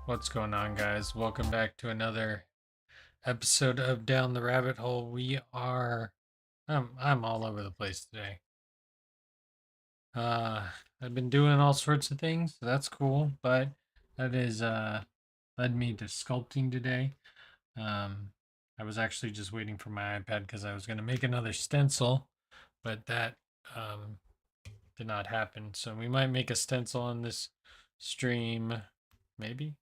What's going on, guys? Welcome back to another episode of Down the Rabbit Hole. I'm all over the place today. I've been doing all sorts of things. So that's cool, but that is led me to sculpting today. Um, I was actually just waiting for my iPad because I was going to make another stencil, but that um did not happen. So we might make a stencil on this stream, maybe.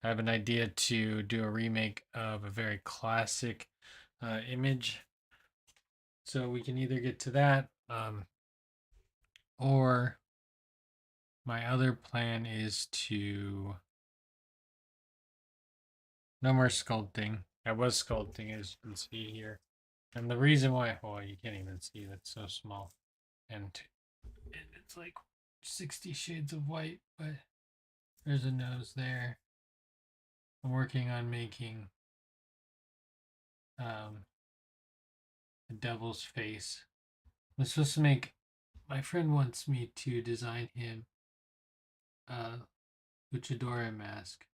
I have an idea to do a remake of a very classic image. So we can either get to that, or my other plan is to no more sculpting. I was sculpting, as you can see here. And the reason why, well, you can't even see, that's so small. And it's like 60 shades of white, but there's a nose there. I'm working on making um, a devil's face. I'm supposed to make. My friend wants me to design him a luchadora mask,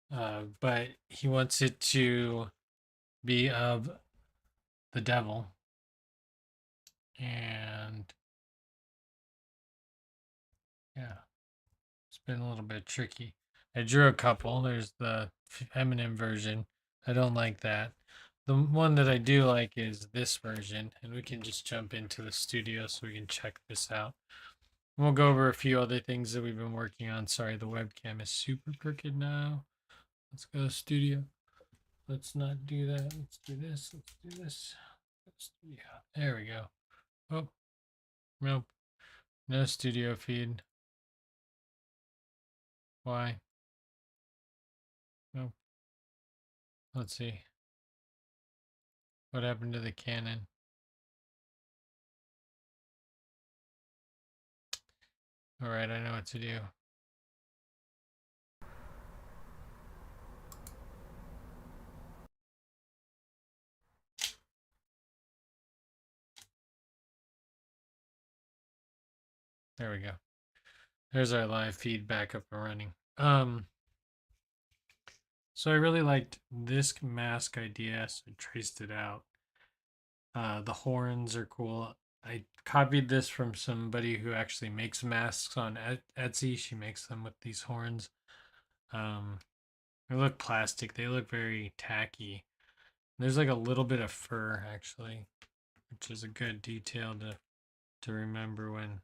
but he wants it to be of the devil, and yeah, it's been a little bit tricky. I drew a couple. There's the feminine version. I don't like that. The one that I do like is this version, and we can just jump into the studio so we can check this out. We'll go over a few other things that we've been working on. Sorry, the webcam is super crooked now. Let's go to studio. Let's not do that. Let's do this. Let's do this. Studio. There we go. Oh, nope. No studio feed. Why? Nope. Let's see. What happened to the Canon? All right, I know what to do. There we go. There's our live feed back up and running. So I really liked this mask idea, so I traced it out. The horns are cool. I copied this from somebody who actually makes masks on Etsy. She makes them with these horns. Um, they look plastic. They look very tacky. There's like a little bit of fur actually, which is a good detail to remember when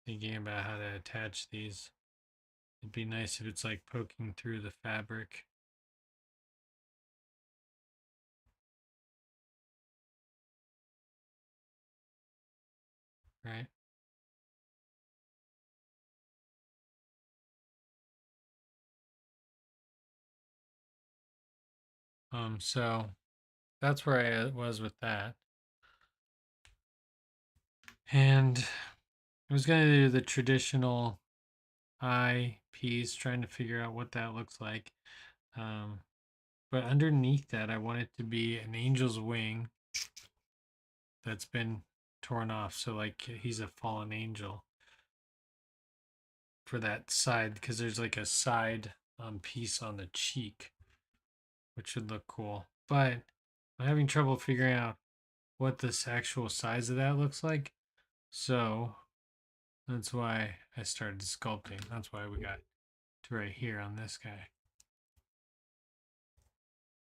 thinking about how to attach these. It'd be nice if it's like poking through the fabric. Right? So that's where I was with that. And I was gonna do the traditional eye piece, trying to figure out what that looks like. Um, but underneath that, I want it to be an angel's wing that's been torn off. So like he's a fallen angel for that side, because there's like a side piece on the cheek, which should look cool. But I'm having trouble figuring out what this actual size of that looks like. So that's why I started sculpting. That's why we got to right here on this guy.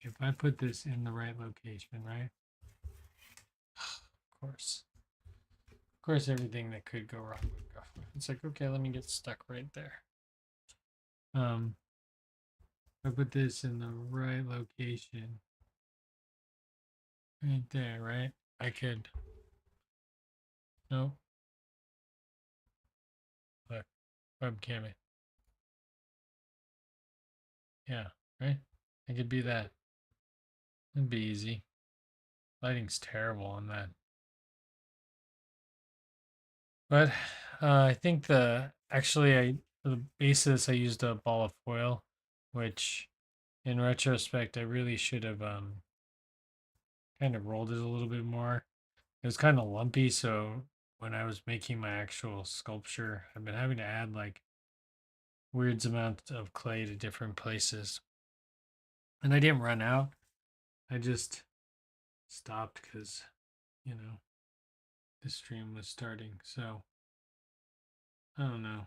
If I put this in the right location, right? Of course. Of course, everything that could go wrong would go. It's like, okay, let me get stuck right there. If I put this in the right location, right there, right? I could, no, look, webcam it. Yeah, right? I could be that. It'd be easy. Lighting's terrible on that. But I think for the basis I used a ball of foil, which in retrospect I really should have kind of rolled it a little bit more. It was kind of lumpy, so when I was making my actual sculpture, I've been having to add like weird amounts of clay to different places. And I didn't run out. I just stopped because, you know, the stream was starting. So, I don't know.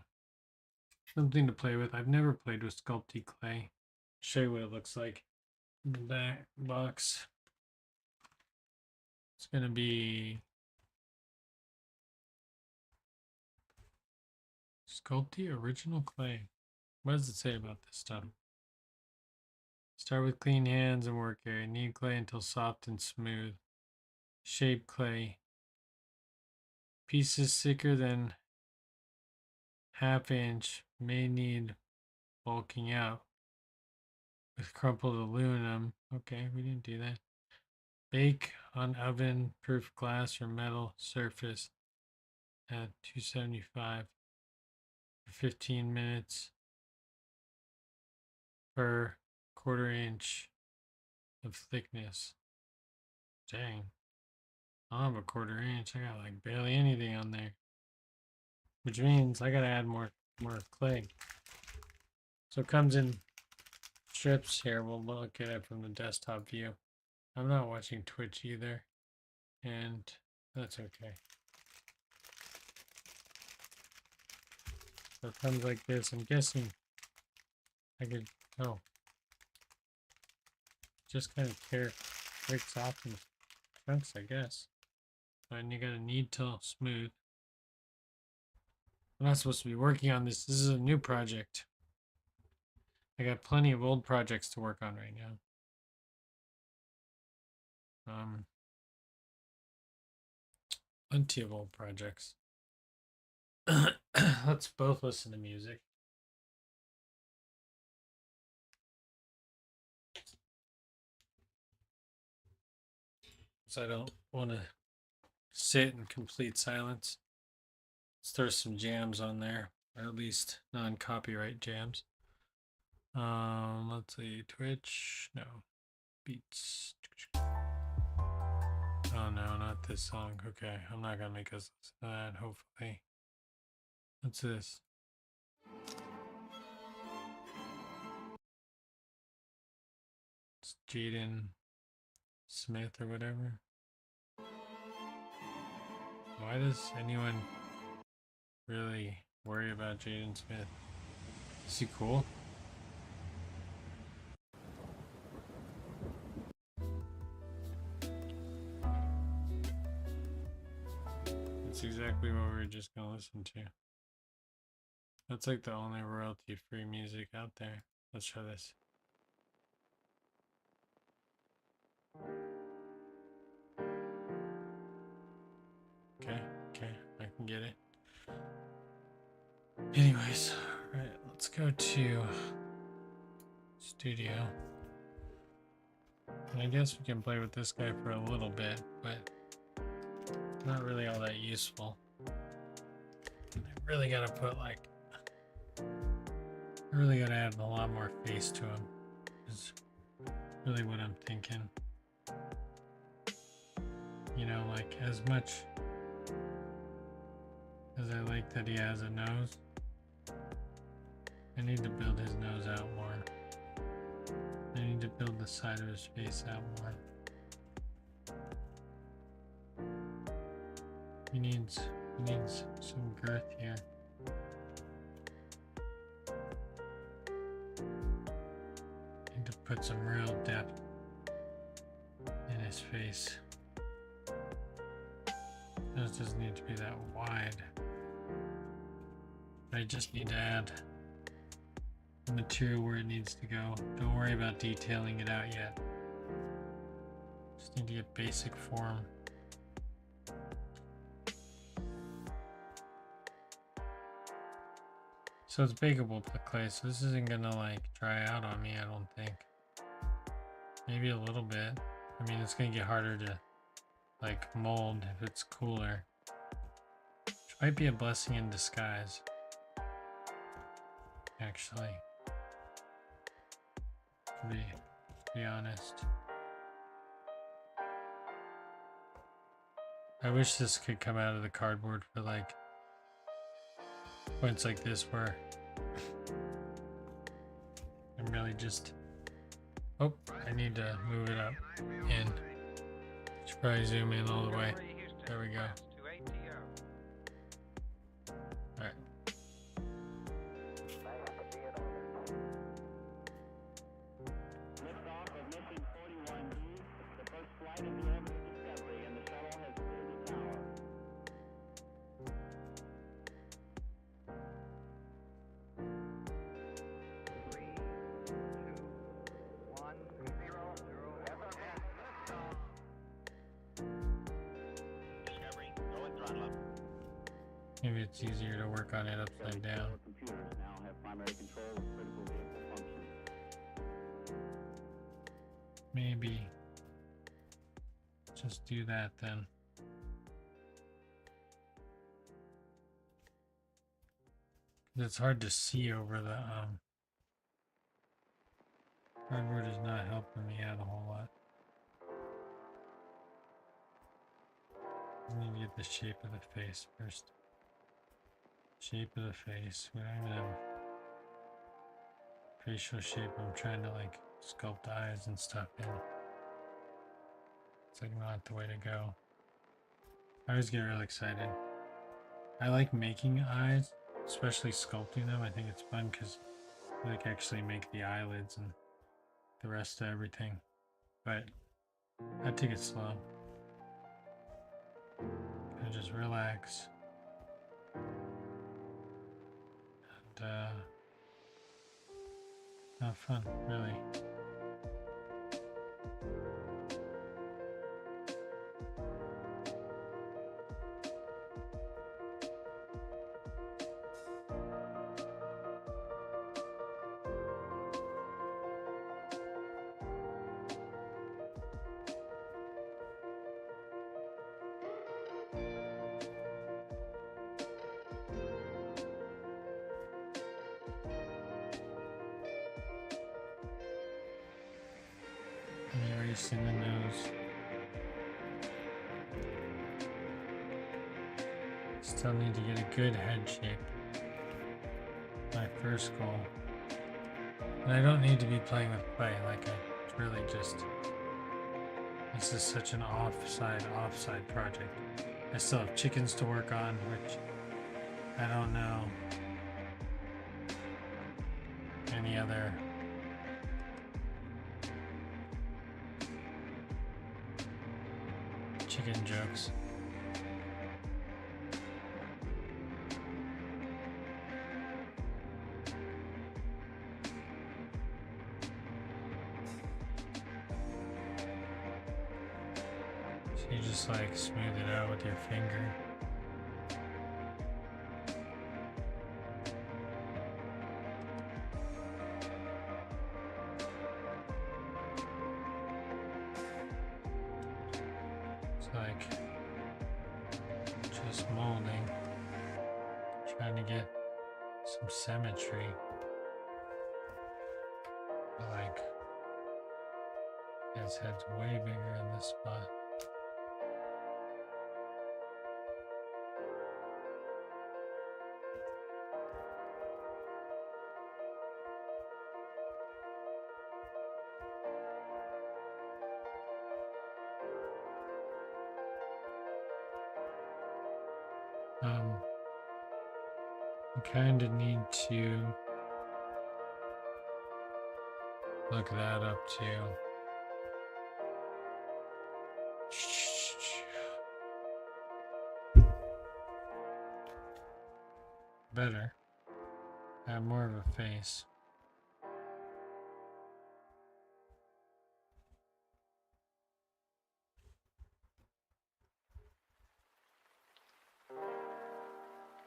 Something to play with. I've never played with Sculpey clay. Show you what it looks like in the back box. It's going to be Sculpey Original Clay. What does it say about this stuff? Start with clean hands and work area. Knead clay until soft and smooth. Shape clay. Pieces thicker than ½ inch may need bulking out with crumpled aluminum. Okay, we didn't do that. Bake on oven proof glass or metal surface at 275 for 15 minutes per ½ inch of thickness. Dang. I don't have a ½ inch. I got like barely anything on there. Which means I gotta add more clay. So it comes in strips here. We'll look at it from the desktop view. I'm not watching Twitch either. And that's okay. So it comes like this. I'm guessing I could, oh. Just kind of breaks off in chunks, I guess. And you gotta knead till smooth. I'm not supposed to be working on this. This is a new project. I got plenty of old projects to work on right now. Plenty of old projects. Let's both listen to music. So I don't want to sit in complete silence. Let's throw some jams on there, or at least non-copyright jams. Let's see, Twitch, no, beats. Oh no, not this song. Okay, I'm not gonna make us listen to that, hopefully. What's this? It's Jaden Smith or whatever. Why does anyone really worry about Jaden Smith? Is he cool? That's exactly what we were just gonna listen to. That's like the only royalty-free music out there. Let's try this. Okay, I can get it. Anyways, alright, let's go to studio. And I guess we can play with this guy for a little bit, but not really all that useful. I really gotta put like, I really gotta add a lot more face to him. Is really what I'm thinking. You know, like as much as I like that he has a nose, I need to build his nose out more. I need to build the side of his face out more. He needs some girth here. Need to put some real depth in his face. Nose doesn't need to be that wide. I just need to add the material where it needs to go. Don't worry about detailing it out yet. Just need to get basic form. So it's bakeable clay, so this isn't gonna like dry out on me, I don't think. Maybe a little bit. I mean, it's gonna get harder to like mold if it's cooler. Which might be a blessing in disguise. Actually. To be honest. I wish this could come out of the cardboard for like points like this where I'm really just... Oh, I need to move it up in. Should probably zoom in all the way. There we go. Alright. Liftoff of mission 41D, the first flight of the Everest Discovery, and the shuttle has cleared the tower. 3, 2, 1, 0, 0. Discovery, go and throttle up. Maybe it's easier to work on it upside down. Computers now have primary control of critical vehicle functions. Maybe just do that then. It's hard to see over the hardware is not helping me out a whole lot. I need to get the shape of the face first. Shape of the face. We don't even have facial shape. I'm trying to like sculpt eyes and stuff in. It's like not the way to go. I always get really excited. I like making eyes, especially sculpting them. I think it's fun because you like actually make the eyelids and the rest of everything. But I take it slow. And just relax. And have fun, really. Erasing the nose. Still need to get a good head shape. My first goal. And I don't need to be playing with clay, like I really just... This is such an offside project. I still have chickens to work on, which I don't know any other chicken jokes. So you just like smooth it out with your finger. Like just molding, trying to get some symmetry. But like his head's way bigger in this spot. I kind of need to look that up too. Better. Have more of a face.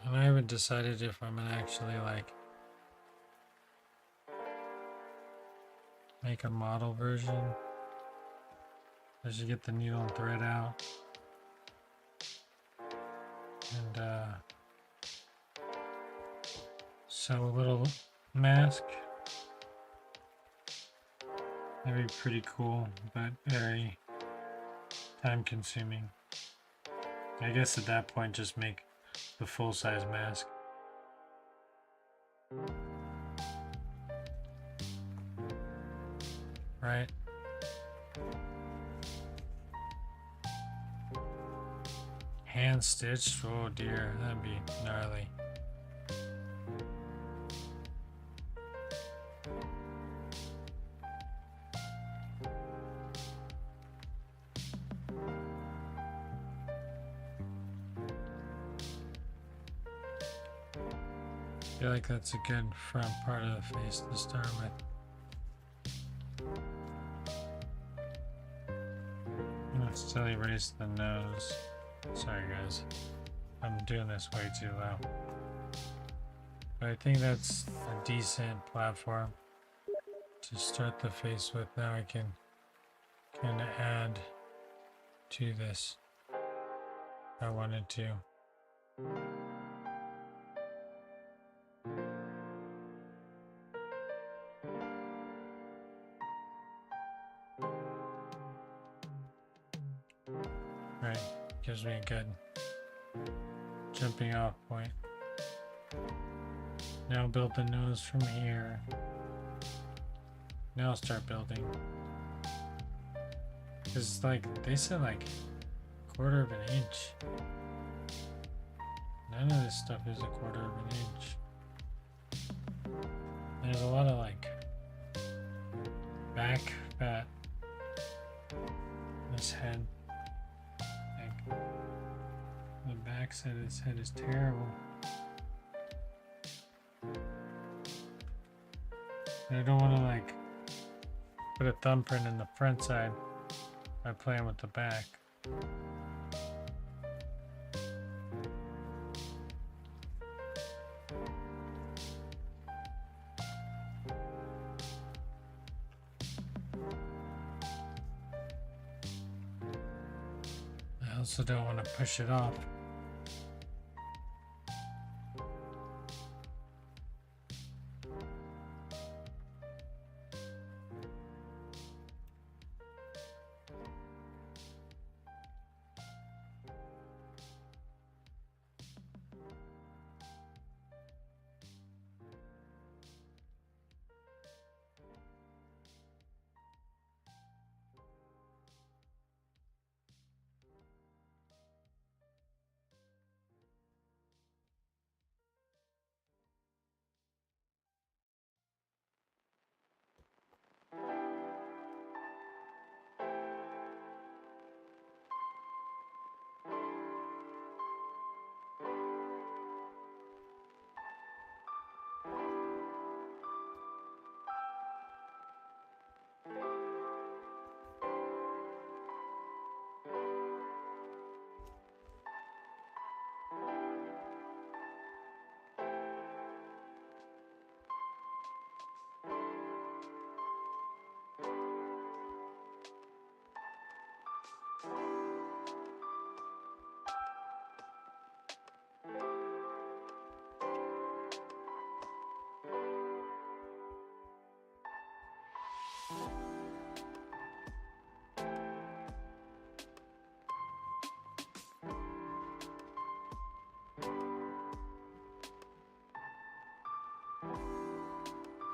And I haven't decided if I'm gonna actually like make a model version. I should get the needle and thread out and sew a little mask. That'd be pretty cool, but very time consuming. I guess at that point just make the full-size mask. right? Hand stitched? Oh dear, that'd be gnarly. I feel like that's a good front part of the face to start with. I'm gonna still erase the nose. Sorry guys, I'm doing this way too loud. But I think that's a decent platform to start the face with. Now I can kind of add to this if I wanted to. Right, gives me a good jumping off point. Now build the nose from here. Now start building. Cause like they said, like 1/4 of an inch. None of this stuff is 1/4 of an inch. There's a lot of like back fat in this head. Like the back side of his head is terrible. And I don't want to like put a thumbprint in the front side by playing with the back. I also don't want to push it off.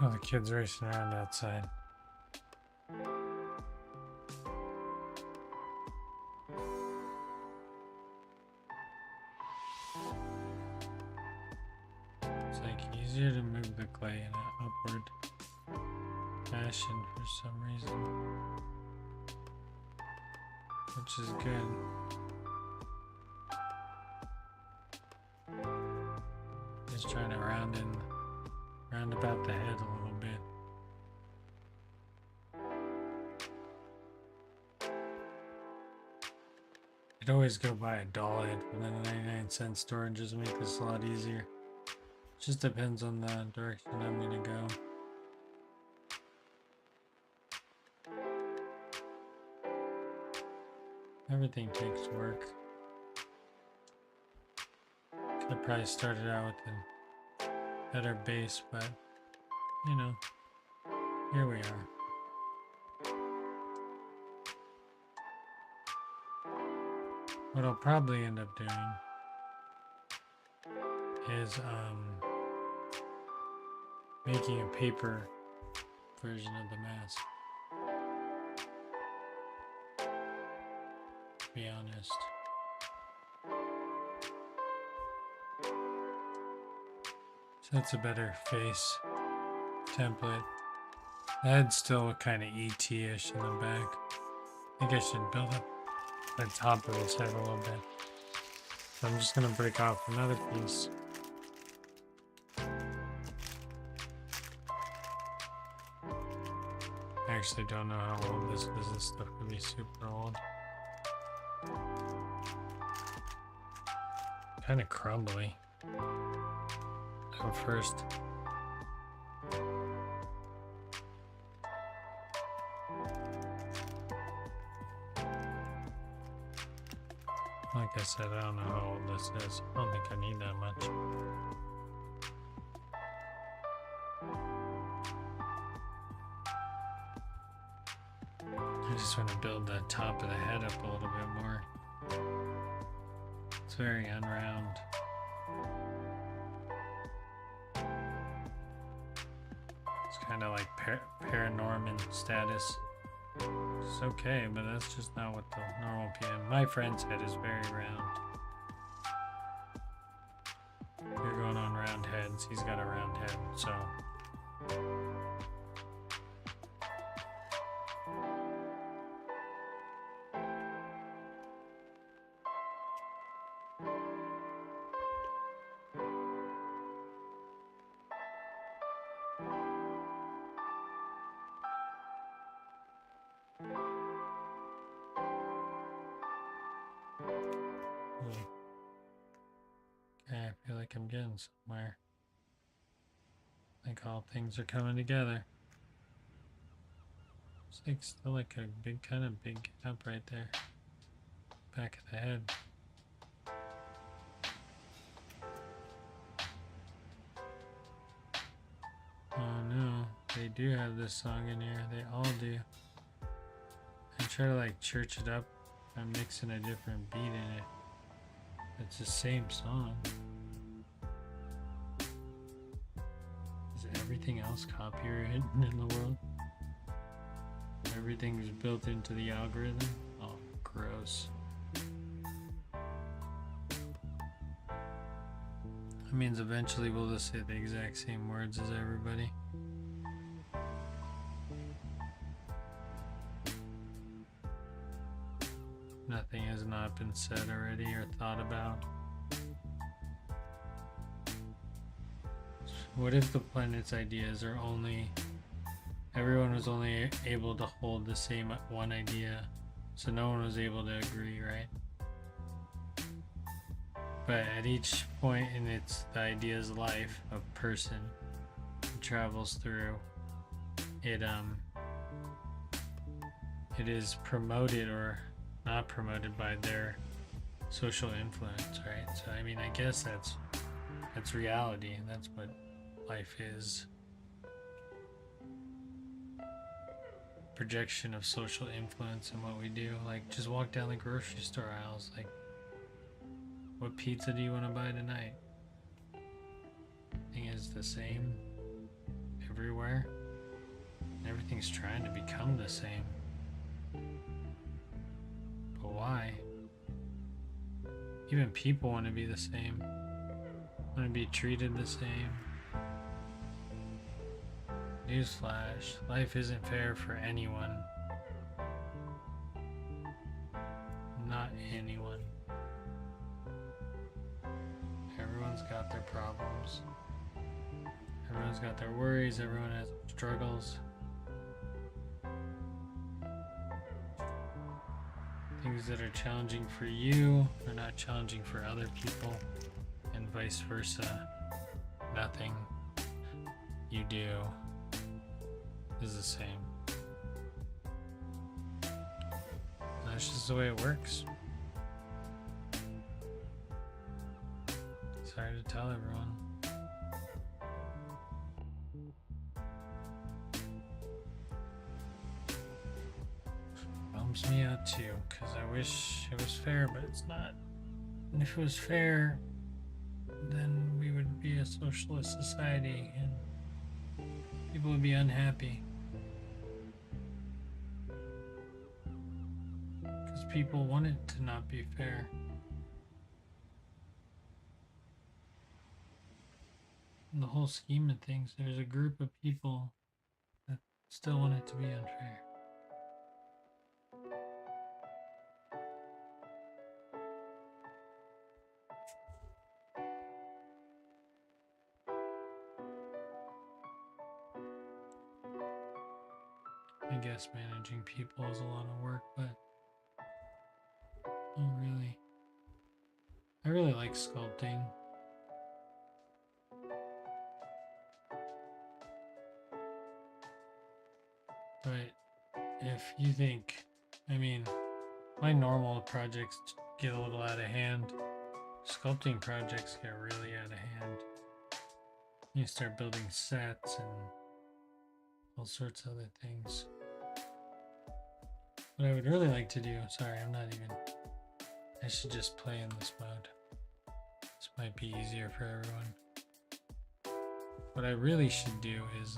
Oh, the kid's racing around outside. It's like easier to move the clay in an upward fashion for some reason, which is good. Just trying to round about the head a little bit. I'd always go buy a doll head from the 99-cent store and just make this a lot easier. Just depends on the direction I'm gonna go. Everything takes work. Could have probably started out with a better base, but you know, here we are. What I'll probably end up doing is making a paper version of the mask. be honest. So that's a better face template. The head's still kind of ET-ish in the back. I think I should build up the top of his head a little bit. So I'm just gonna break off another piece. I actually don't know how old this is. This stuff could be super old. Kind of crumbly. At first. Like I said, I don't know how old this is. I don't think I need that much. I just want to build the top of the head up a little bit more. It's very unround. It's kind of like Paranorman status. It's okay, but that's just not what the normal PM. My friend's head is very round. You're going on round heads. He's got a round head, so. Okay, I feel like I'm getting somewhere. I think all things are coming together. It's like still like a big gap right there. Back of the head. Oh no, they do have this song in here. They all do. I try to like church it up. I'm mixing a different beat in it. It's the same song. Is everything else copyrighted in the world? Everything's built into the algorithm? Oh, gross. That means eventually we'll just say the exact same words as everybody. Nothing has not been said already or thought about. What if the planet's ideas are only... Everyone was only able to hold the same one idea, so no one was able to agree, right? But at each point in the idea's life, a person travels through, it is promoted or not promoted by their social influence, right? So I mean, I guess that's reality, and that's what life is. Projection of social influence in what we do. Like, just walk down the grocery store aisles. Like, what pizza do you want to buy tonight? Thing is the same everywhere. Everything's trying to become the same. But why? Even people want to be the same. Want to be treated the same. Newsflash, life isn't fair for anyone. Not anyone. Everyone's got their problems. Everyone's got their worries, everyone has struggles. Things that are challenging for you are not challenging for other people, and vice versa. Nothing you do is the same. That's just the way it works. Sorry to tell everyone. Bums me out too, because I wish it was fair, but it's not. And if it was fair, then we would be a socialist society and people would be unhappy. Because people want it to not be fair. In the whole scheme of things, there's a group of people that still want it to be unfair. I guess managing people is a lot of work, but I really like sculpting. But if you think, I mean, my normal projects get a little out of hand. Sculpting projects get really out of hand. You start building sets and all sorts of other things. What I would really like to do, sorry, I should just play in this mode. This might be easier for everyone. What I really should do is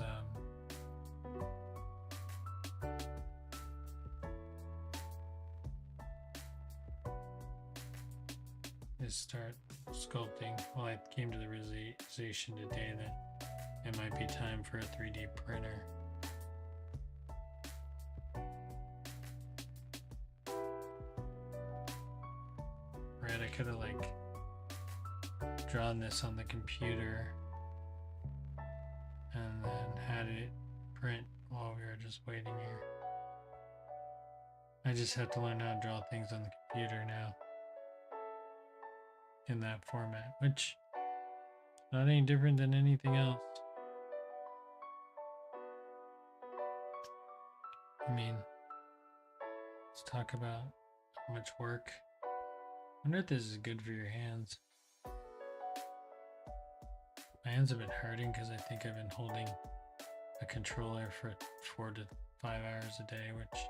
start sculpting. Well, I came to the realization today that it might be time for a 3D printer. Right, I could have like drawn this on the computer and then had it print while we were just waiting here. I just have to learn how to draw things on the computer now in that format, which not any different than anything else. I mean, let's talk about how much work. I wonder if this is good for your hands. My hands have been hurting because I think I've been holding a controller for 4 to 5 hours a day, which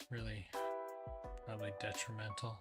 is really probably detrimental.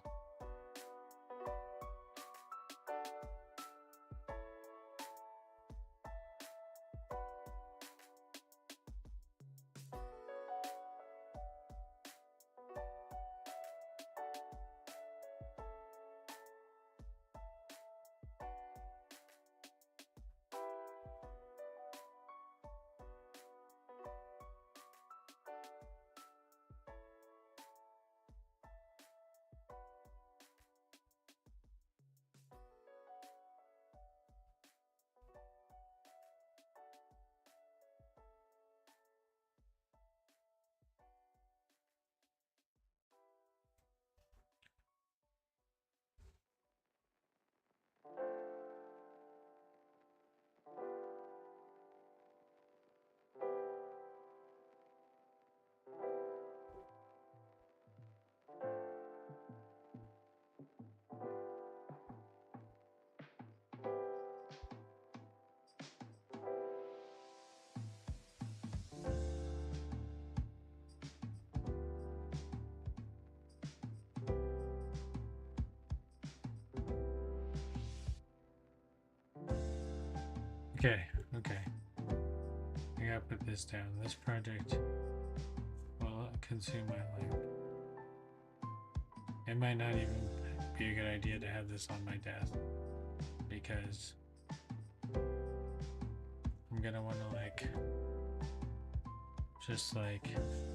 Okay. I gotta put this down. This project will consume my life. It might not even be a good idea to have this on my desk because I'm gonna want to just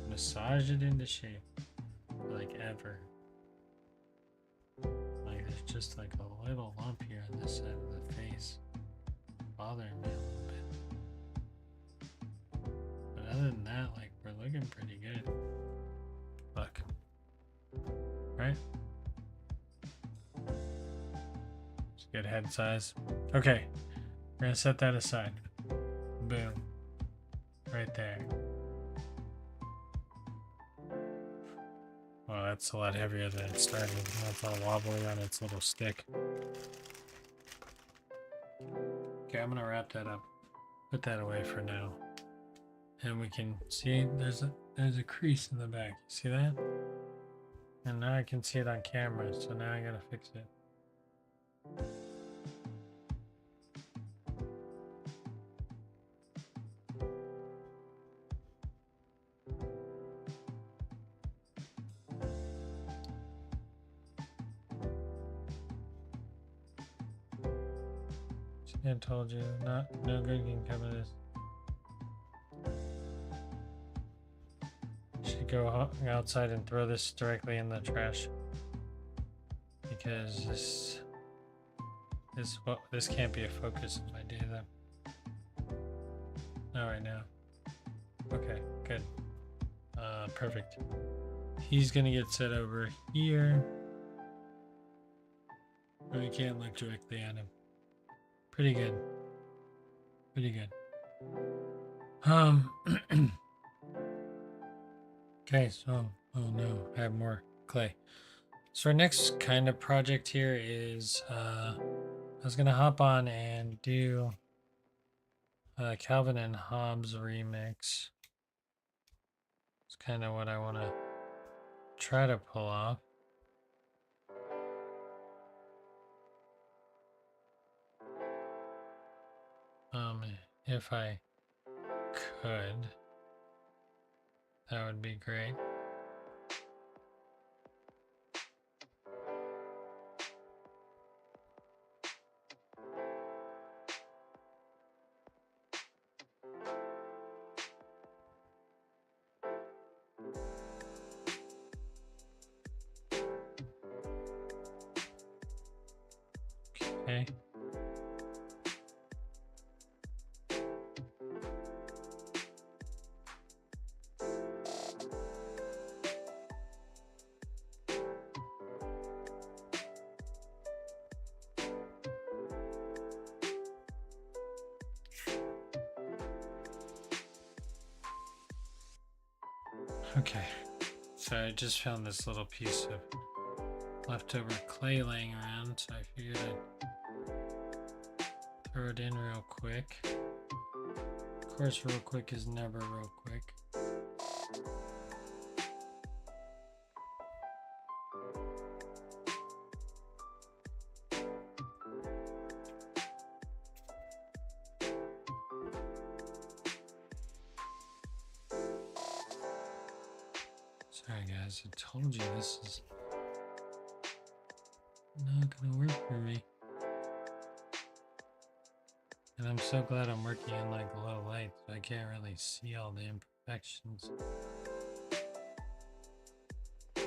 massage it into shape like ever. Like there's just like a little lump here on this side of the face bothering me a little bit. But other than that, we're looking pretty good. Look. Right? It's a good head size. Okay. We're gonna set that aside. Boom. Right there. Well, that's a lot heavier than it started. That's all wobbly on its little stick. Okay, I'm gonna wrap that up. Put that away for now. And we can see there's a crease in the back. You see that? And now I can see it on camera, so now I gotta fix it. I told you, no good can come of this. Should go outside and throw this directly in the trash. Because this can't be a focus of my day then. Not right now. Okay, good. Perfect. He's gonna get set over here. But we can't look directly at him. Pretty good. Pretty good. Okay, so oh no, I have more clay. So our next kind of project here is I was gonna hop on and do Calvin and Hobbes remix. It's kind of what I want to try to pull off. If I could, that would be great. Okay. Okay, so I just found this little piece of leftover clay laying around, so I figured I'd throw it in real quick. Of course, real quick is never real quick. Sorry guys, I told you this is not gonna work for me. And I'm so glad I'm working in like low light, so I can't really see all the imperfections. This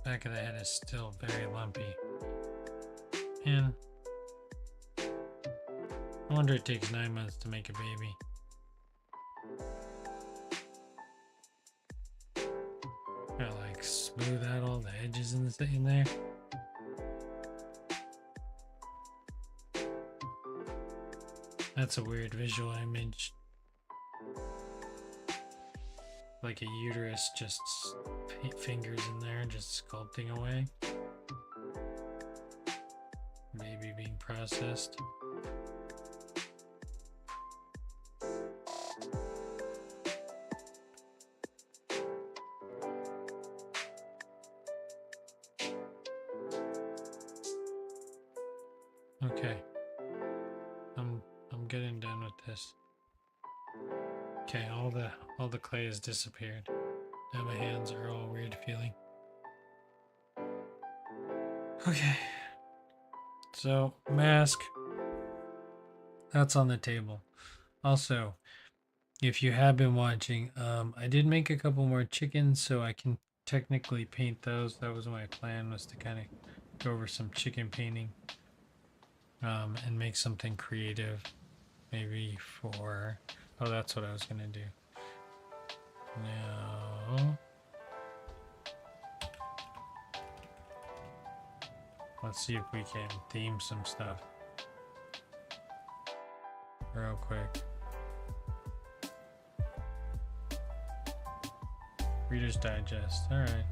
back of the head is still very lumpy. And I wonder it takes 9 months to make a baby. Gotta like smooth out all the edges in there. That's a weird visual image. Like a uterus, just fingers in there, just sculpting away. Baby being processed. Okay. I'm getting done with this. Okay, all the clay has disappeared. Now my hands are all weird feeling. Okay. So, mask. That's on the table. Also, if you have been watching, I did make a couple more chickens, so I can technically paint those. That was my plan, was to kind of go over some chicken painting. And make something creative, maybe for, oh, that's what I was gonna do. Now, let's see if we can theme some stuff real quick. Reader's Digest, all right.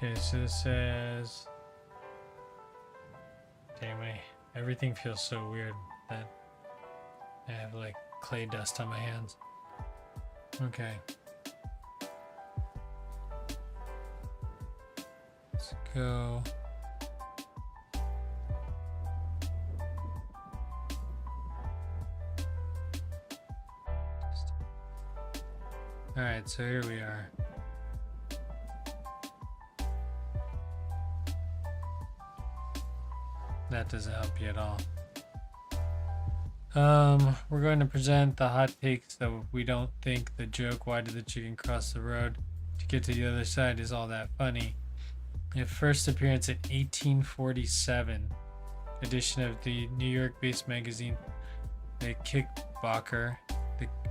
Okay, so this says, okay, everything feels so weird that I have like clay dust on my hands. Okay. Let's go. Alright, so here we are. That doesn't help you at all. We're going to present the hot takes that we don't think the joke, "Why did the chicken cross the road to get to the other side," is all that funny. It first appearance in 1847 edition of the New York-based magazine, The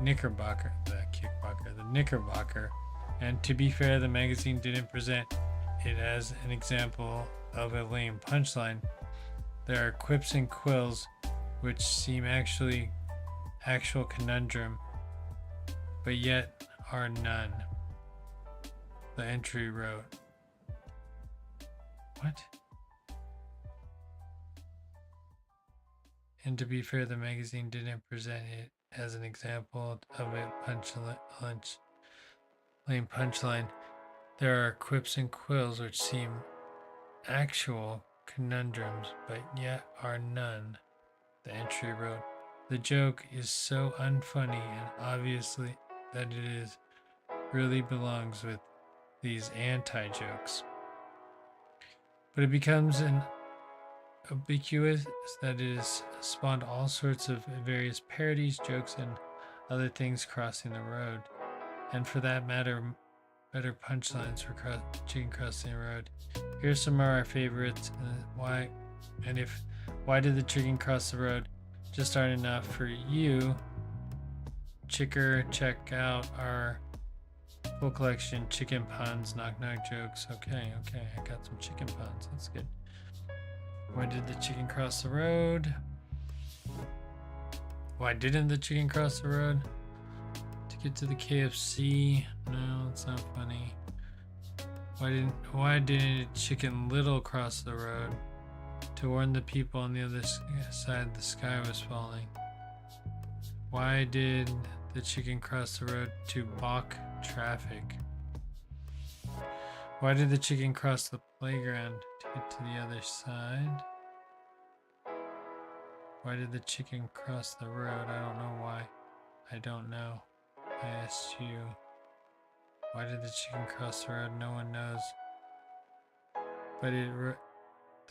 Knickerbocker, and to be fair, the magazine didn't present it as an example of a lame punchline. There are quips and quills which seem actual conundrum, but yet are none. The entry wrote, what? And to be fair, the magazine didn't present it as an example of a lame punchline. There are quips and quills which seem actual conundrums, but yet are none. The entry wrote, the joke is so unfunny and obviously that it is really belongs with these anti-jokes. But it becomes an ubiquitous that it has spawned all sorts of various parodies, jokes, and other things crossing the road. And for that matter, better punchlines for chicken crossing the road. Here's some of our favorites. Why did the chicken cross the road just aren't enough for you? Check out our full collection, chicken puns, knock knock jokes. Okay, I got some chicken puns. That's good. Why did the chicken cross the road? Why didn't the chicken cross the road? To get to the KFC? No, it's not funny. Why didn't Chicken Little cross the road? To warn the people on the other side the sky was falling. Why did the chicken cross the road? To balk traffic. Why did the chicken cross the playground? To get to the other side. Why did the chicken cross the road? I don't know why. I don't know. I asked you. Why did the chicken cross the road? No one knows. But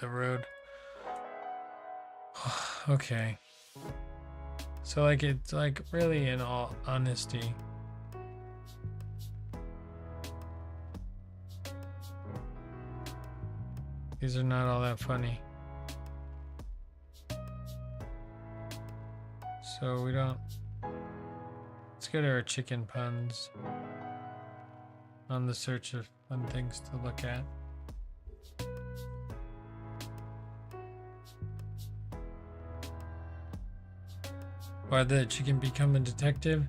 the road. Okay. So it's really, in all honesty, these are not all that funny. So we don't. Let's go to our chicken puns. On the search of fun things to look at. Why did the chicken become a detective?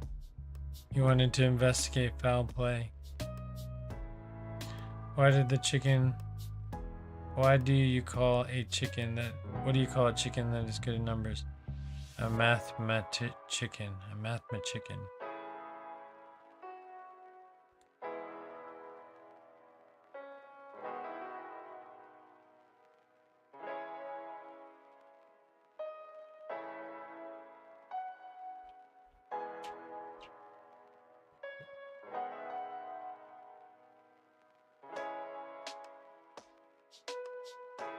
He wanted to investigate foul play. Why do you call a chicken that, what do you call a chicken that is good at numbers? A mathematician.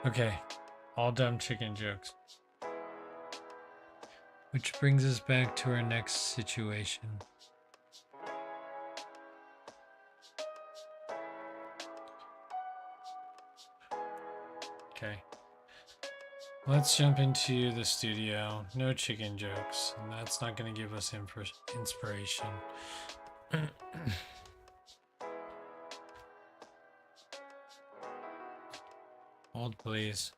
Okay, all dumb chicken jokes. Which brings us back to our next situation. Okay. Let's jump into the studio. No chicken jokes, and that's not going to give us inspiration. Hold, please.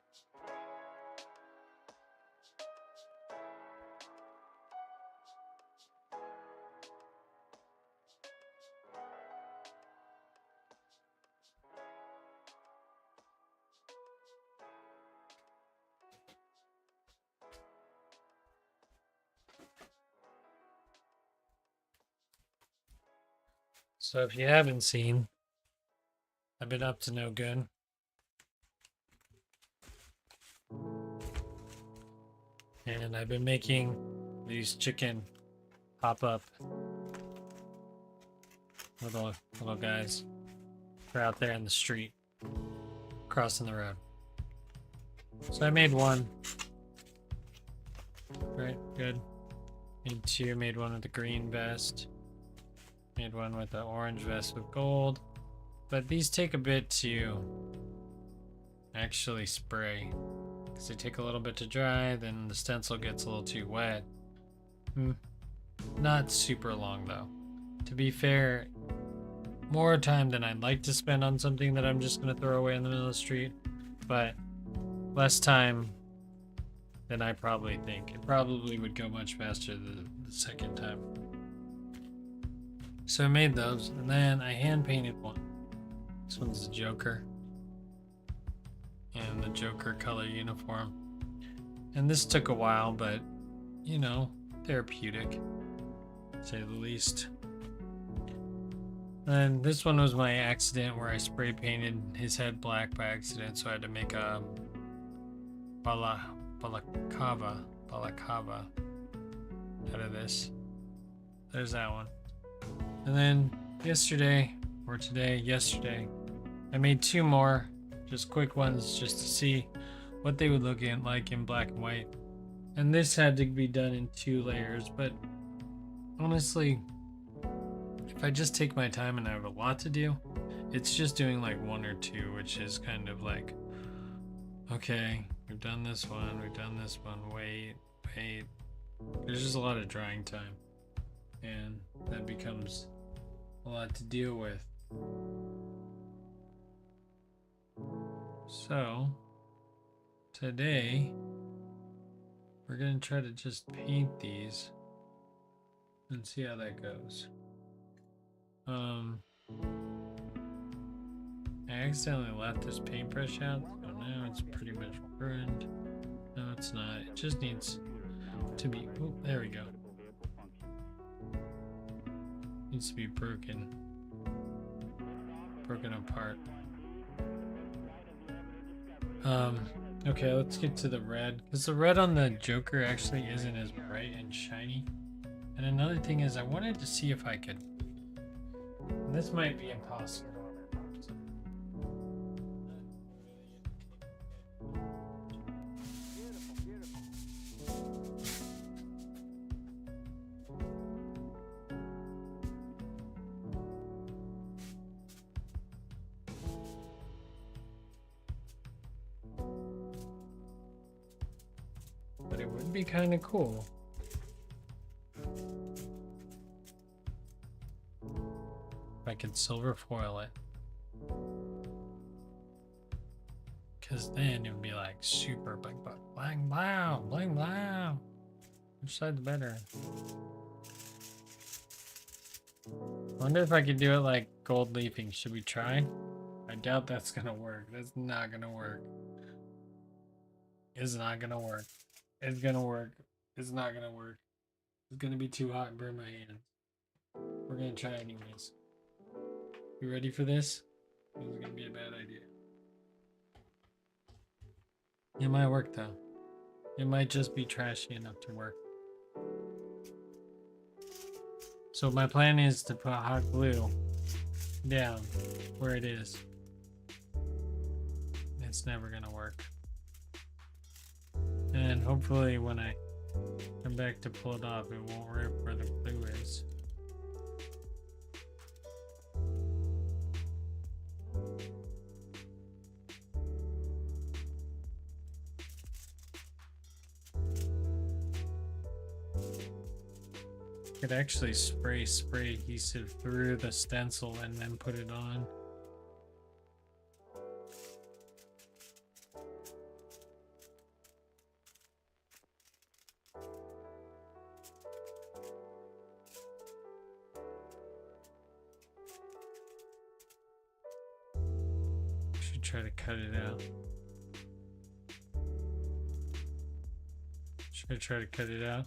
So if you haven't seen, I've been up to no good. And I've been making these chicken pop-up little guys. They're out there in the street, crossing the road. So I made one. Right, good. Made two. Made one with the green vest. Made one with the orange vest with gold. But these take a bit to actually spray. Because they take a little bit to dry, then the stencil gets a little too wet. Not super long though. To be fair, more time than I'd like to spend on something that I'm just going to throw away in the middle of the street. But less time than I probably think. It probably would go much faster the second time. So I made those, and then I hand painted one. This one's the Joker. And the Joker color uniform. And this took a while, but, you know, therapeutic, to say the least. And this one was my accident where I spray painted his head black by accident, so I had to make a balaclava out of this. There's that one. And then yesterday, I made two more, just quick ones, just to see what they would look like in black and white. And this had to be done in 2 layers, but honestly, if I just take my time and I have a lot to do, it's just doing like 1 or 2, which is kind of like, okay, we've done this one, wait. There's just a lot of drying time, and that becomes a lot to deal with. So today we're gonna try to just paint these and see how that goes. I accidentally left this paintbrush out, so now it's pretty much ruined. No, it's not. It just needs to be, oh, there we go. Needs to be broken apart. Okay, let's get to the red, because the red on the Joker actually isn't as bright and shiny. And another thing is, I wanted to see if I could, and this might be impossible, but it would be kind of cool if I could silver foil it, because then it would be like super bling bling bling bling bling. Which side's better? Wonder if I could do it like gold leafing. Should we try? I doubt that's gonna work. That's not gonna work. It's not gonna work. It's gonna work. It's not gonna work. It's gonna be too hot and burn my hands. We're gonna try anyways. You ready for this? This is gonna be a bad idea. It might work though. It might just be trashy enough to work. So my plan is to put hot glue down where it is. It's never gonna work. And hopefully when I come back to pull it off, it won't rip where the glue is. Could actually spray adhesive through the stencil and then put it on. Should try to cut it out. Should I try to cut it out?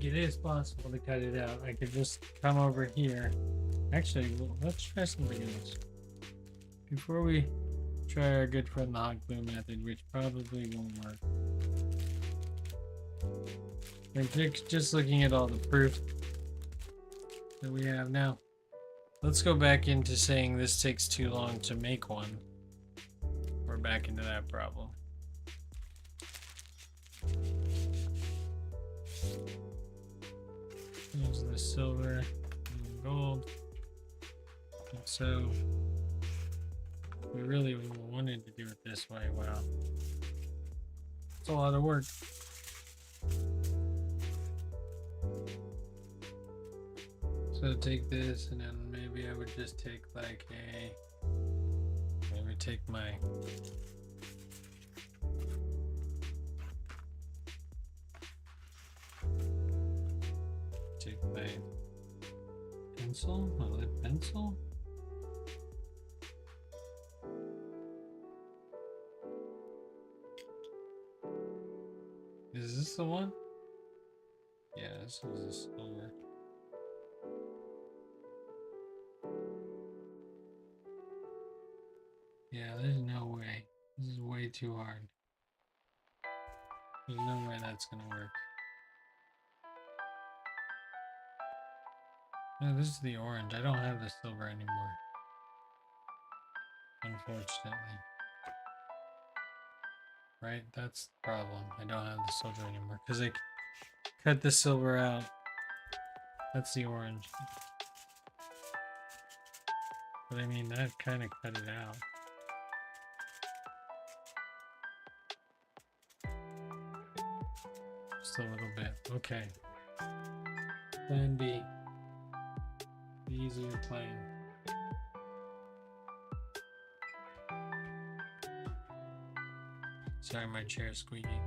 It is possible to cut it out. I could just come over here. Actually, let's try something else. Before we try our good friend the hot glue method, which probably won't work. Like just looking at all the proof that we have now. Let's go back into saying this takes too long to make one. We're back into that problem. Here's the silver and the gold. And so we really wanted to do it this way. Wow. It's a lot of work. So take this and then maybe I would just take like maybe take my pencil, my lip pencil. Is this the one? Yeah, this was a silver. Yeah, there's no way. This is way too hard. There's no way that's gonna work. No, this is the orange. I don't have the silver anymore. Unfortunately. Right? That's the problem. I don't have the silver anymore. Because I cut the silver out. That's the orange. But I mean, that kind of cut it out. Just a little bit. Okay. Plan B. The easier plan. Sorry, my chair's squeaking.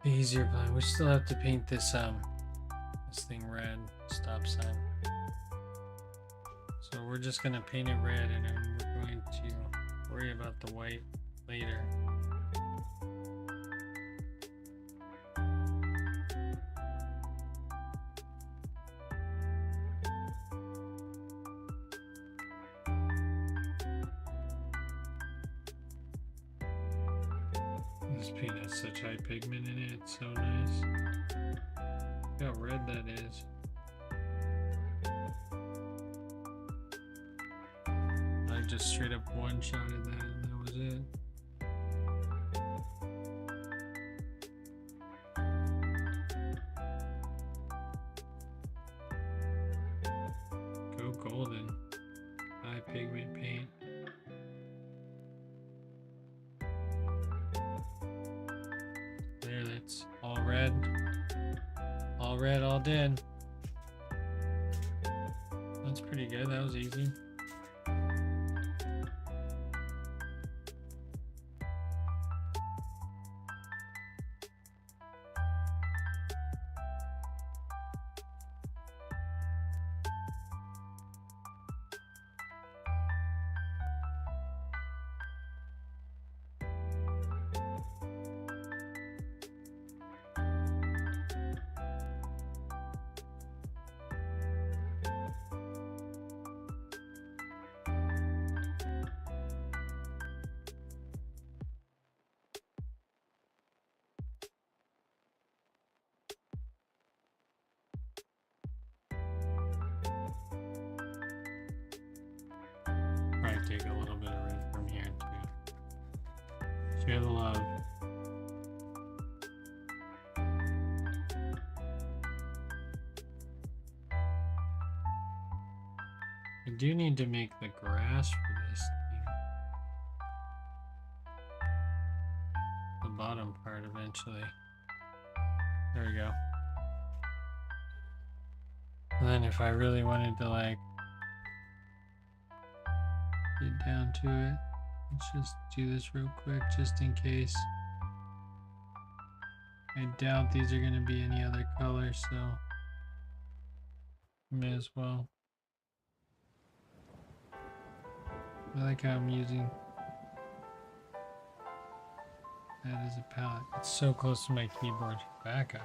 The easier plan. We still have to paint this thing red. Stop sign. So we're just gonna paint it red, and then we're going to worry about the white later. This paint has such high pigment in it, it's so nice. Look how red that is. I just straight up one-shotted that and that was it. Go golden. High pigment paint. There, that's all red. All red, all dead. That's pretty good. That was easy. Probably take a little bit of red from here too. Share the love. I do need to make the grass for this thing. The bottom part eventually. There we go. And then if I really wanted to like get down to it, let's just do this real quick just in case. I doubt these are going to be any other color, so may as well. I like how I'm using that as a palette. It's so close to my keyboard. Back up.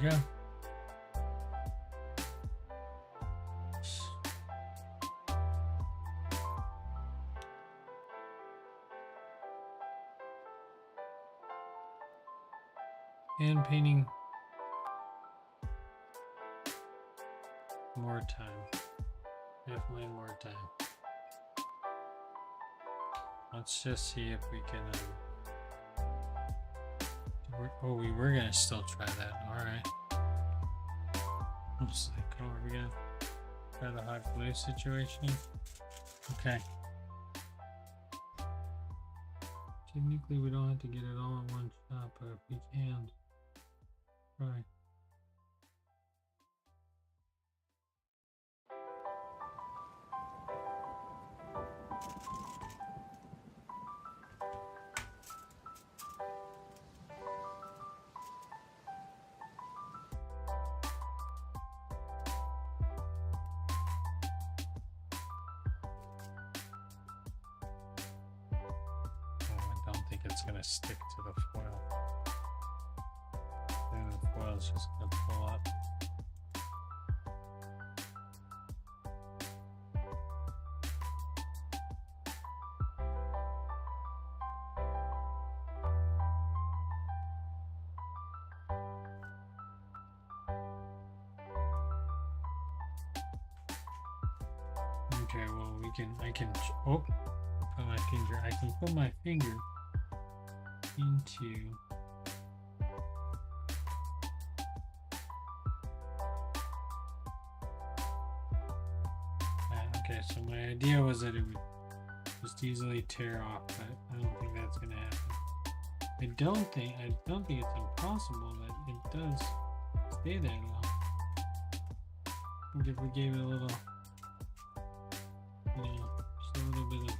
we go. Hand painting. More time. Definitely more time. Let's just see if we can. Oh, we were gonna still try that. All right. Looks like, oh, are we gonna try the hot glue situation? Okay. Technically, we don't have to get it all in one shot, but if we can, try. It's gonna stick to the foil. And the foil is just gonna pull up. Okay, well I can put my finger. I can put my finger into okay, so my idea was that it would just easily tear off, but I don't think that's gonna happen. I don't think it's impossible that it does stay there though. I think if we gave it a little, just a little bit of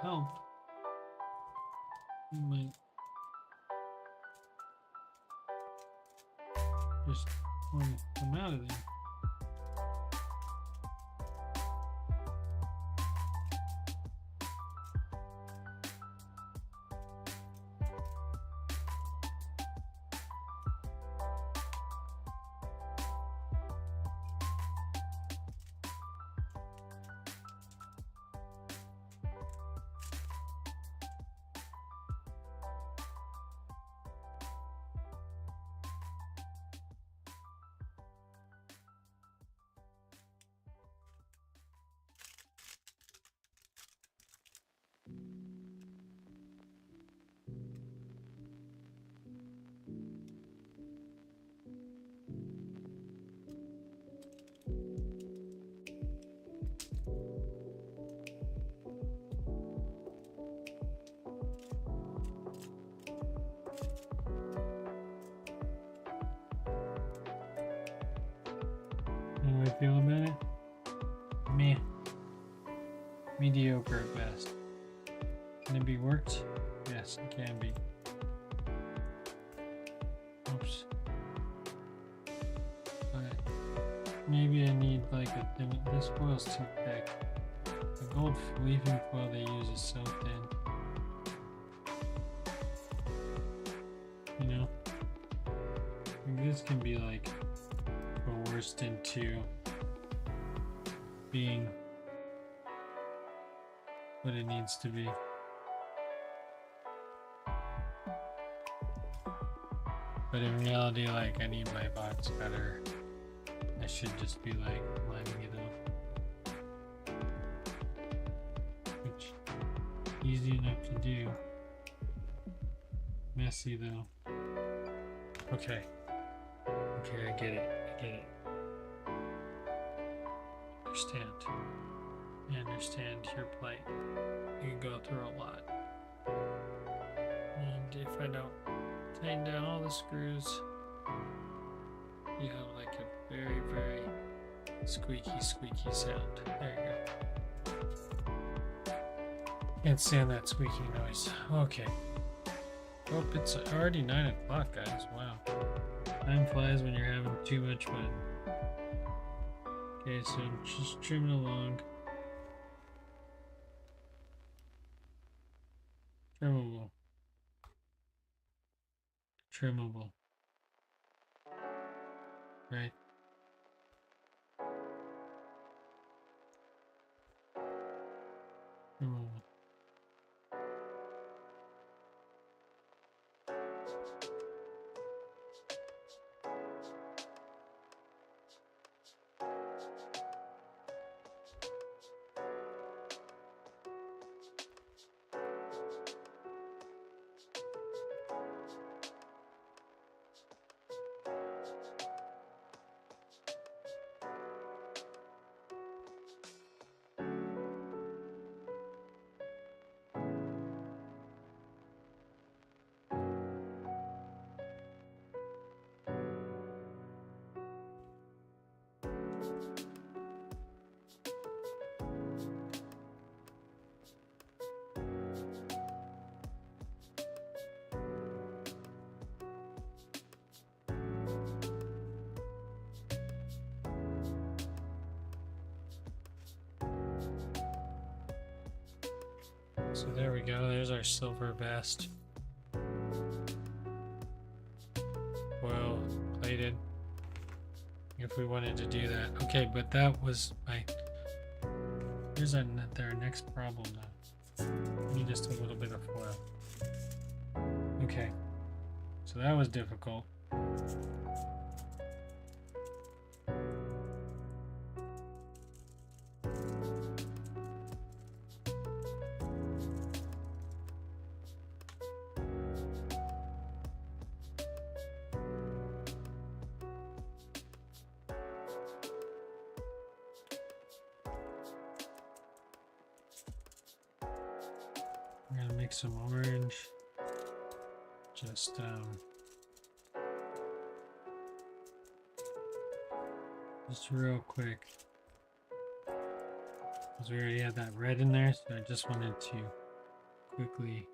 help, you might just want to come out of there. How do I feel about it? Meh. Mediocre at best. Can it be worked? Yes, it can be. Oops. Okay. Maybe I need like a thin. This foil's too thick. The gold leafing foil they use is so thin. You know? I think this can be like coerced into being what it needs to be. But in reality, like, I need my box cutter. I should just be like lining it up. Which, easy enough to do. Messy though. Okay. Okay, I get it. I get it. I understand your plight. You can go through a lot. And if I don't tighten down all the screws, you have like a very, very squeaky sound. There you go. Can't stand that squeaking noise. Okay. Oh, it's already 9 o'clock, guys. Wow. Time flies when you're having too much fun. Okay, so just trimming along. Trimmable. trimmable. Right? Trimmable. So there we go. There's our silver vest. Well plated. If we wanted to do that. Okay, but that was my... Here's our next problem now. We need just a little bit of foil. Okay. So that was difficult. I'm gonna mix some orange. Just real quick. Because we already had that red in there, so I just wanted to quickly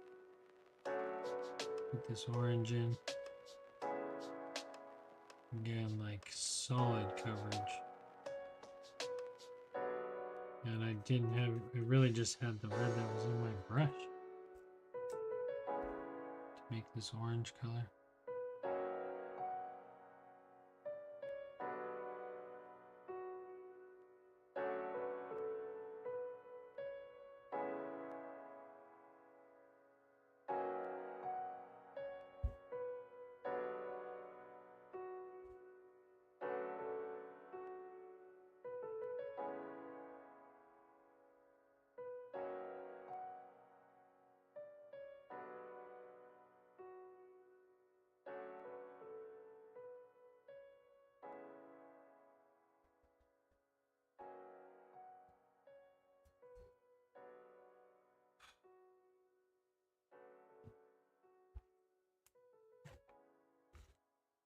put this orange in. Again, like solid coverage. And I didn't have, I really just had the red that was in my brush to make this orange color.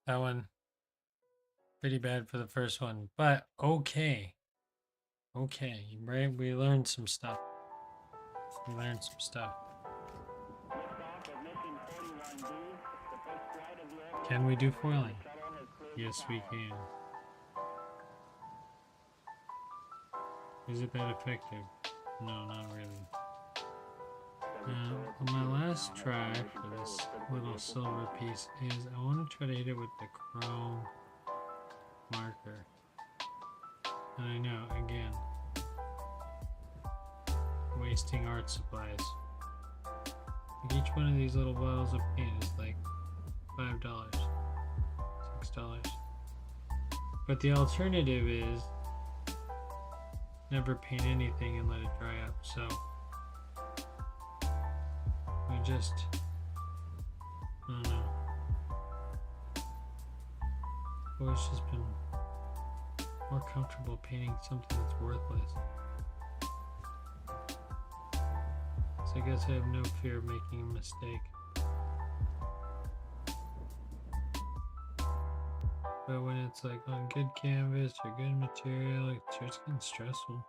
That one, pretty bad for the first one, but okay. Okay, right? We learned some stuff. We learned some stuff. Liftoff of mission 41B. The first flight of the Orbital Can we do foiling? shuttle has cleared Yes, the we tower. can. Is it that effective? No, not really. On my last try for this little silver piece is I want to try to hit it with the chrome marker. And I know, again, wasting art supplies. Like each one of these little bottles of paint is like $5, $6. But the alternative is never paint anything and let it dry up. So we just, I don't know. I've always just been more comfortable painting something that's worthless. So I guess I have no fear of making a mistake. But when it's like on good canvas or good material, it's just getting stressful.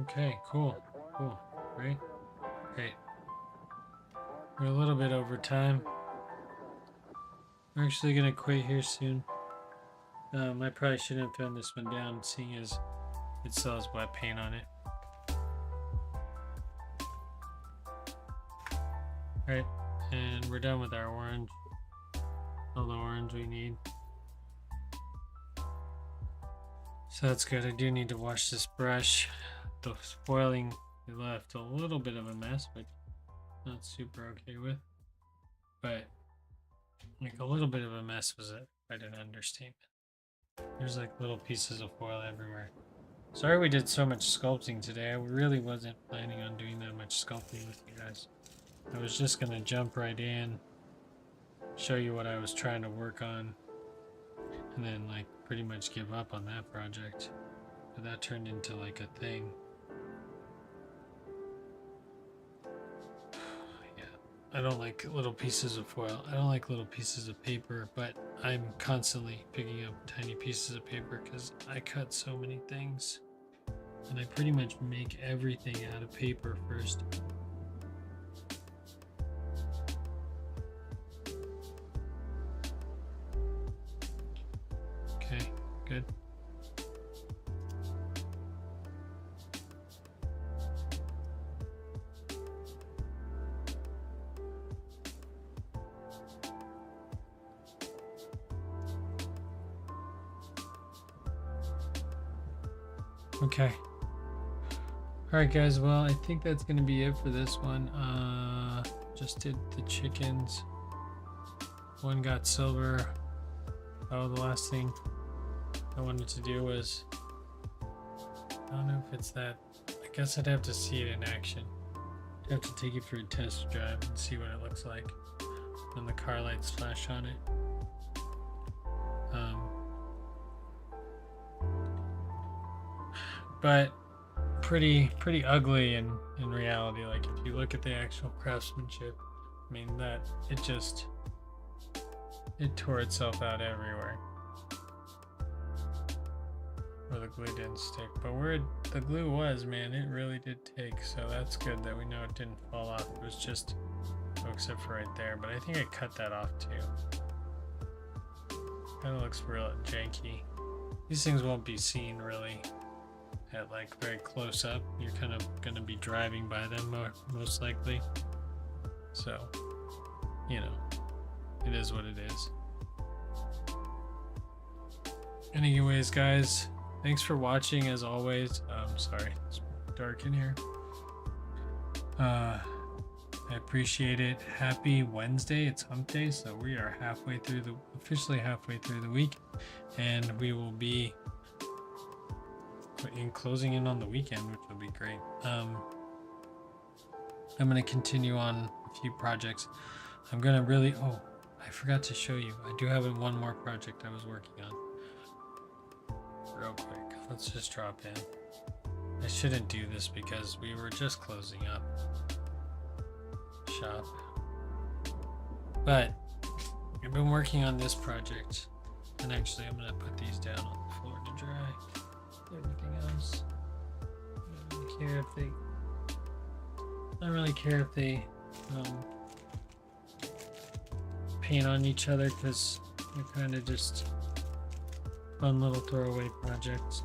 Okay, cool. Cool. Great. Great. We're a little bit over time. We're actually gonna quit here soon. I probably shouldn't have thrown this one down, seeing as it still has wet paint on it. Alright, and we're done with our orange. All the orange we need. So that's good. I do need to wash this brush. The spoiling left a little bit of a mess, which I'm not super okay with. But like a little bit of a mess was quite an understatement. There's like little pieces of foil everywhere. Sorry we did so much sculpting today. I really wasn't planning on doing that much sculpting with you guys. I was just gonna jump right in, show you what I was trying to work on, and then like pretty much give up on that project. But that turned into like a thing. Yeah, I don't like little pieces of foil. I don't like little pieces of paper, but I'm constantly picking up tiny pieces of paper because I cut so many things. And I pretty much make everything out of paper first. Okay, good. Okay. Alright guys, well I think that's gonna be it for this one. Just did the chickens. One got silver. Oh, the last thing I wanted to do was, I don't know if it's that. I guess I'd have to see it in action. I'd have to take it for a test drive and see what it looks like when the car lights flash on it. But pretty ugly in reality. Like if you look at the actual craftsmanship, I mean that it tore itself out everywhere. Or the glue didn't stick, but where the glue was, man, it really did take. So that's good that we know it didn't fall off. It was just, oh, except for right there, but I think I cut that off too. Kind of looks real janky. These things won't be seen really at like very close up. You're kind of going to be driving by them most likely. So, you know, it is what it is. Anyways, guys, thanks for watching as always. Sorry, it's dark in here. I appreciate it. Happy Wednesday. It's hump day, so we are officially halfway through the week, and we will be closing in on the weekend, which will be great. I'm going to continue on a few projects. I'm going to really, oh, I forgot to show you. I do have one more project I was working on. Real quick, let's just drop in. I shouldn't do this because we were just closing up shop. But I've been working on this project, and actually I'm going to put these down on the floor to dry. Everything else, I don't really care if they paint on each other, because they're kind of just fun little throwaway projects.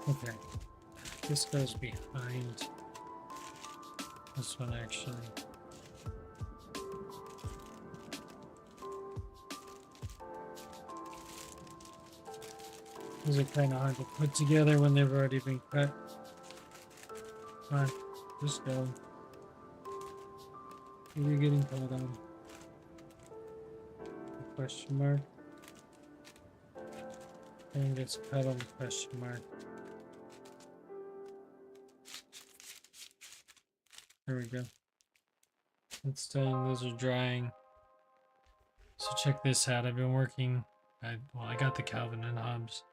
Okay, this goes behind this one actually. These are kind of hard to put together when they've already been cut. Come on, just go. You're getting cut on. Question mark. And gets cut on the question mark. There we go. It's done. Those are drying. So check this out. I've been working. I got the Calvin and Hobbes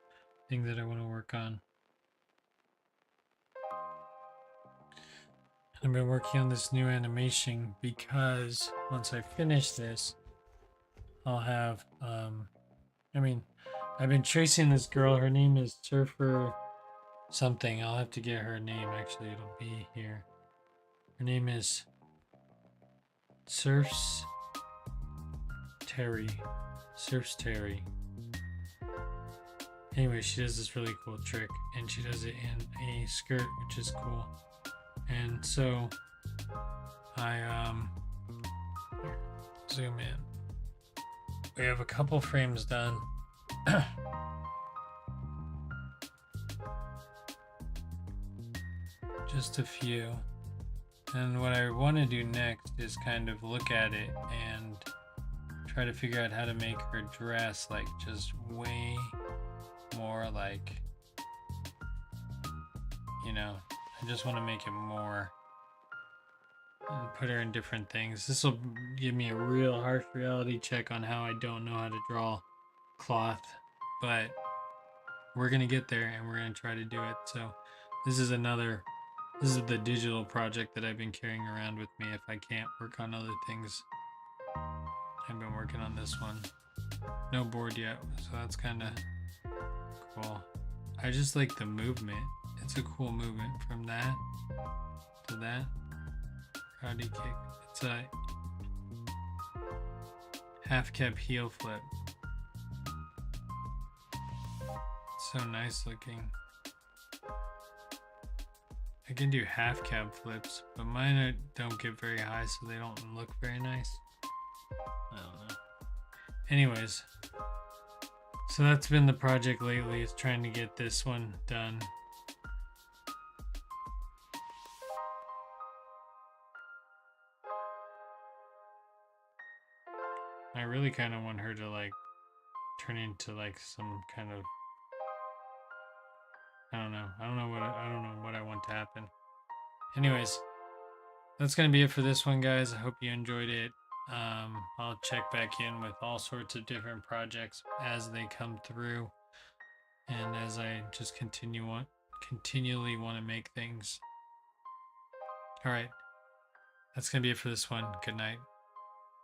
thing that I want to work on. I've been working on this new animation because once I finish this, I'll have, I mean, I've been tracing this girl. Her name is Surfer something. I'll have to get her name. Actually, it'll be here. Her name is Surfs Terry. Surfs Terry. Anyway, she does this really cool trick, and she does it in a skirt, which is cool. And so I zoom in. We have a couple frames done. Just a few. And what I want to do next is kind of look at it and try to figure out how to make her dress like just way more like, you know, I just want to make it more and put her in different things. This will give me a real harsh reality check on how I don't know how to draw cloth, but we're gonna get there and we're gonna try to do it. So this is the digital project that I've been carrying around with me if I can't work on other things. I've been working on this one. No board yet, so that's kind of cool. I just like the movement. It's a cool movement from that to that. Karate kick. It's a half cab heel flip. So nice looking. I can do half cab flips, but mine don't get very high, so they don't look very nice. I don't know. Anyways, so that's been the project lately, is trying to get this one done. I really kind of want her to like turn into like some kind of, I don't know what I want to happen. Anyways, that's gonna be it for this one, guys. I hope you enjoyed it. I'll check back in with all sorts of different projects as they come through, and as I just continually want to make things. All right, that's gonna be it for this one. Good night.